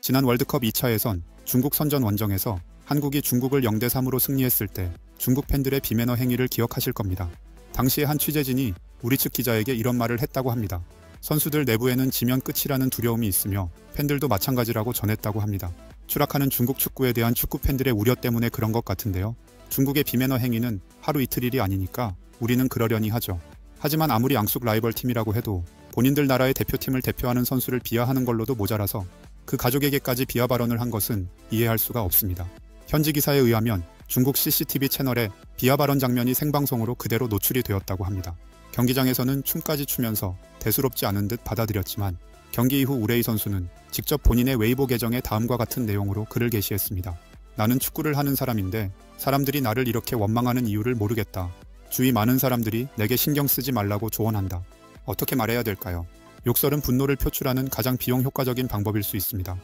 지난 월드컵 2차 예선 중국 선전 원정에서 한국이 중국을 0대3으로 승리했을 때 중국 팬들의 비매너 행위를 기억하실 겁니다. 당시에 한 취재진이 우리 측 기자에게 이런 말을 했다고 합니다. 선수들 내부에는 지면 끝이라는 두려움이 있으며 팬들도 마찬가지라고 전했다고 합니다. 추락하는 중국 축구에 대한 축구 팬들의 우려 때문에 그런 것 같은데요. 중국의 비매너 행위는 하루 이틀 일이 아니니까 우리는 그러려니 하죠. 하지만 아무리 앙숙 라이벌 팀이라고 해도 본인들 나라의 대표팀을 대표하는 선수를 비하하는 걸로도 모자라서 그 가족에게까지 비하 발언을 한 것은 이해할 수가 없습니다. 현지 기사에 의하면 중국 CCTV 채널에 비하 발언 장면이 생방송으로 그대로 노출이 되었다고 합니다. 경기장에서는 춤까지 추면서 대수롭지 않은 듯 받아들였지만 경기 이후 우레이 선수는 직접 본인의 웨이보 계정에 다음과 같은 내용으로 글을 게시했습니다. 나는 축구를 하는 사람인데 사람들이 나를 이렇게 원망하는 이유를 모르겠다. 주위 많은 사람들이 내게 신경 쓰지 말라고 조언한다. 어떻게 말해야 될까요? 욕설은 분노를 표출하는 가장 비용 효과적인 방법일 수 있습니다.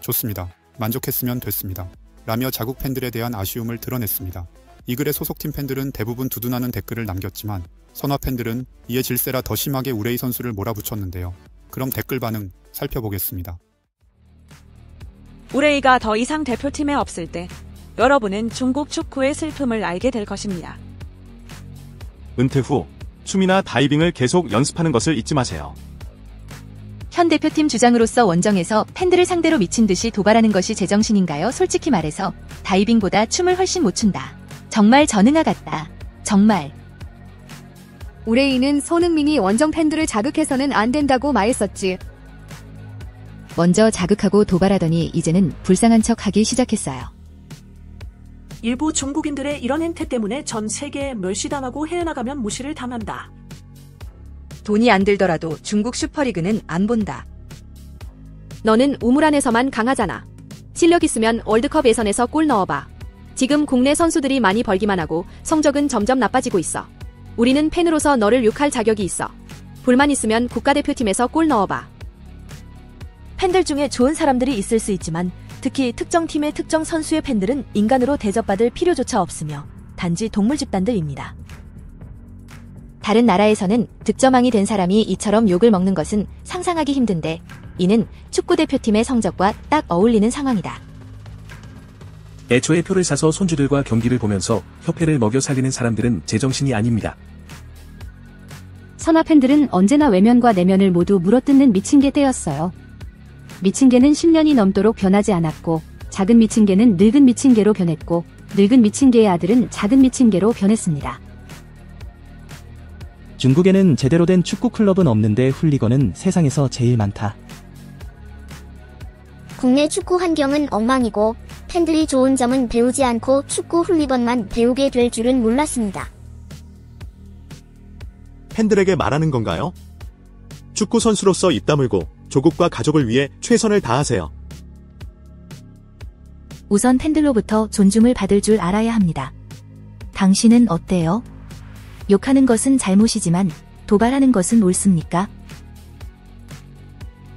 좋습니다. 만족했으면 됐습니다. 라며 자국 팬들에 대한 아쉬움을 드러냈습니다. 이 글의 소속팀 팬들은 대부분 두둔하는 댓글을 남겼지만 선화 팬들은 이에 질세라 더 심하게 우레이 선수를 몰아붙였는데요. 그럼 댓글 반응 살펴보겠습니다. 우레이가 더 이상 대표팀에 없을 때 여러분은 중국 축구의 슬픔을 알게 될 것입니다. 은퇴 후 춤이나 다이빙을 계속 연습하는 것을 잊지 마세요. 현 대표팀 주장으로서 원정에서 팬들을 상대로 미친 듯이 도발하는 것이 제정신인가요? 솔직히 말해서 다이빙보다 춤을 훨씬 못 춘다. 정말 전응아 같다. 정말. 우레이는 손흥민이 원정 팬들을 자극해서는 안 된다고 말했었지. 먼저 자극하고 도발하더니 이제는 불쌍한 척 하기 시작했어요. 일부 중국인들의 이런 행태 때문에 전 세계에 멸시당하고 헤어나가면 무시를 당한다. 돈이 안 들더라도 중국 슈퍼리그는 안 본다. 너는 우물 안에서만 강하잖아. 실력 있으면 월드컵 예선에서 골 넣어봐. 지금 국내 선수들이 많이 벌기만 하고 성적은 점점 나빠지고 있어. 우리는 팬으로서 너를 욕할 자격이 있어. 불만 있으면 국가대표팀에서 골 넣어봐. 팬들 중에 좋은 사람들이 있을 수 있지만 특히 특정 팀의 특정 선수의 팬들은 인간으로 대접받을 필요조차 없으며 단지 동물 집단들입니다. 다른 나라에서는 득점왕이 된 사람이 이처럼 욕을 먹는 것은 상상하기 힘든데 이는 축구대표팀의 성적과 딱 어울리는 상황이다. 애초에 표를 사서 손주들과 경기를 보면서 협회를 먹여 살리는 사람들은 제정신이 아닙니다. 선화 팬들은 언제나 외면과 내면을 모두 물어뜯는 미친 개 때였어요. 미친 개는 10년이 넘도록 변하지 않았고 작은 미친 개는 늙은 미친 개로 변했고 늙은 미친 개의 아들은 작은 미친 개로 변했습니다. 중국에는 제대로 된 축구 클럽은 없는데 훌리건은 세상에서 제일 많다. 국내 축구 환경은 엉망이고 팬들이 좋은 점은 배우지 않고 축구 훌리건만 배우게 될 줄은 몰랐습니다. 팬들에게 말하는 건가요? 축구 선수로서 입 다물고 조국과 가족을 위해 최선을 다하세요. 우선 팬들로부터 존중을 받을 줄 알아야 합니다. 당신은 어때요? 욕하는 것은 잘못이지만 도발하는 것은 옳습니까?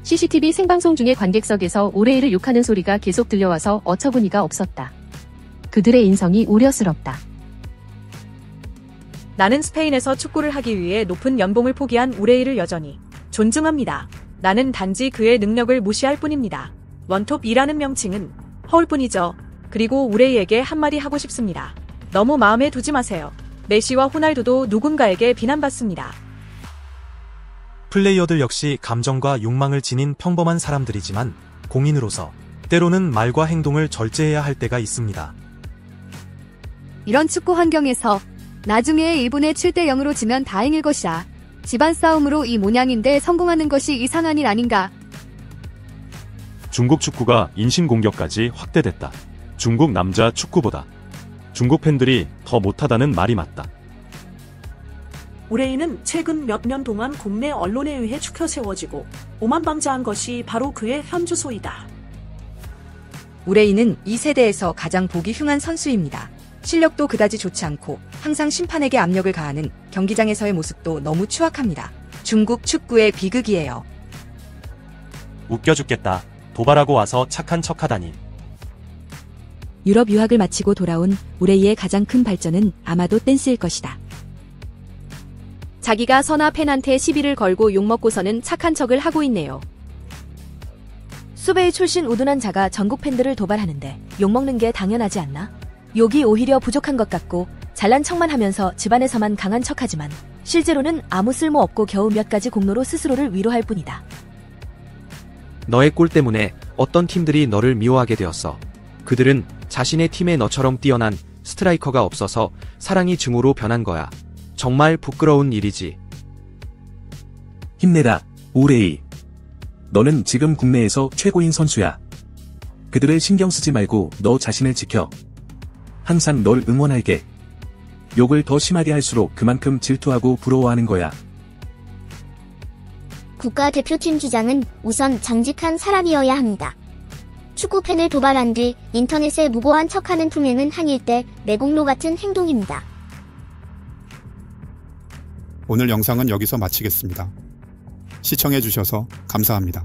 CCTV 생방송 중에 관객석에서 우레이를 욕하는 소리가 계속 들려와서 어처구니가 없었다. 그들의 인성이 우려스럽다. 나는 스페인에서 축구를 하기 위해 높은 연봉을 포기한 우레이를 여전히 존중합니다. 나는 단지 그의 능력을 무시할 뿐입니다. 원톱이라는 명칭은 허울뿐이죠. 그리고 우레이에게 한마디 하고 싶습니다. 너무 마음에 두지 마세요. 메시와 호날두도 누군가에게 비난받습니다. 플레이어들 역시 감정과 욕망을 지닌 평범한 사람들이지만 공인으로서 때로는 말과 행동을 절제해야 할 때가 있습니다. 이런 축구 환경에서 나중에 일본에 7대 0으로 지면 다행일 것이야. 집안 싸움으로 이 모양인데 성공하는 것이 이상한 일 아닌가. 중국 축구가 인신공격까지 확대됐다. 중국 남자 축구보다 중국 팬들이 더 못하다는 말이 맞다. 우레이는 최근 몇 년 동안 국내 언론에 의해 추켜 세워지고 오만방자한 것이 바로 그의 현주소이다. 우레이는 이 세대에서 가장 보기 흉한 선수입니다. 실력도 그다지 좋지 않고 항상 심판에게 압력을 가하는 경기장에서의 모습도 너무 추악합니다. 중국 축구의 비극이에요. 웃겨 죽겠다. 도발하고 와서 착한 척하다니. 유럽 유학을 마치고 돌아온 우레이의 가장 큰 발전은 아마도 댄스일 것이다. 자기가 선아 팬한테 시비를 걸고 욕먹고서는 착한 척을 하고 있네요. 수베이 출신 우둔한 자가 전국 팬들을 도발하는데 욕먹는 게 당연하지 않나? 욕이 오히려 부족한 것 같고 잘난 척만 하면서 집안에서만 강한 척하지만 실제로는 아무 쓸모 없고 겨우 몇 가지 공로로 스스로를 위로할 뿐이다. 너의 골 때문에 어떤 팀들이 너를 미워하게 되었어. 그들은 자신의 팀에 너처럼 뛰어난 스트라이커가 없어서 사랑이 증오로 변한 거야. 정말 부끄러운 일이지. 힘내라, 우레이. 너는 지금 국내에서 최고인 선수야. 그들을 신경 쓰지 말고 너 자신을 지켜. 항상 널 응원할게. 욕을 더 심하게 할수록 그만큼 질투하고 부러워하는 거야. 국가대표팀 주장은 우선 정직한 사람이어야 합니다. 축구팬을 도발한 뒤 인터넷에 무고한 척하는 투명은 한 일대 매국노 같은 행동입니다. 오늘 영상은 여기서 마치겠습니다. 시청해주셔서 감사합니다.